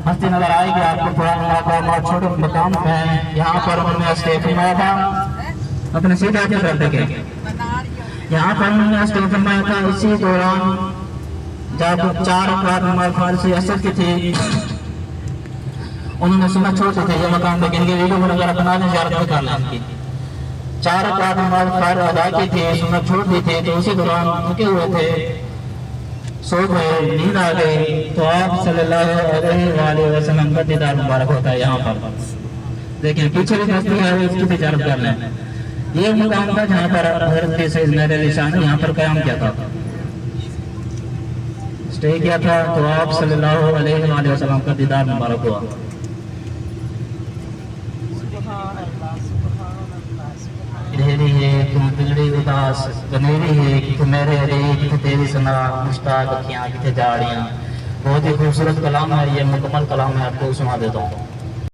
ہستی نظر آئے گی آپ کو پرانا مقام اور چھوٹے مقام ہے. یہاں پر انہوں نے اسٹیج فرمایا تھا. اپنے سیدھے آگے کر دیکھیں. یہاں پر انہوں نے اسٹیج فرمایا تھا. اسی دوران جب 4 رکعات نماز فارسی اثر کی تھی انہوں نے سنت چھوڑ دی تھی. یہ مقام لیکن یہ ویڈیو وغیرہ بنا دیں زیارت میں کر لیں ان کی. 4 رکعات نماز فرض ادا کی تھی, سنت چھوڑ دی تھی, تو اسی دوران تھکے ہوئے تھے, سو گئے, نیند آ گئی, تو آپ صلی اللہ علیہ وآلہ وسلم کا دیدار مبارک ہوتا ہے. یہاں پر لیکن پیچھے بھی ہستی ہے اس کی تجارت کر لیں. یہ مقام تھا جہاں پر حضرت سیدنا مہدی علی شاہ نے یہاں پر قیام کیا تھا, اسٹے کیا تھا, تو آپ صلی اللہ علیہ وآلہ وسلم کا دیدار مبارک ہوا. ڈھیری ہے تم بگڑی اداس, گنیری ہے کہ میرے علی کہ تیری سنا, مشتاق اکھیاں کہ جاڑیاں. بہت ہی خوبصورت کلام ہے, یہ مکمل کلام میں آپ کو سنا دیتا ہوں.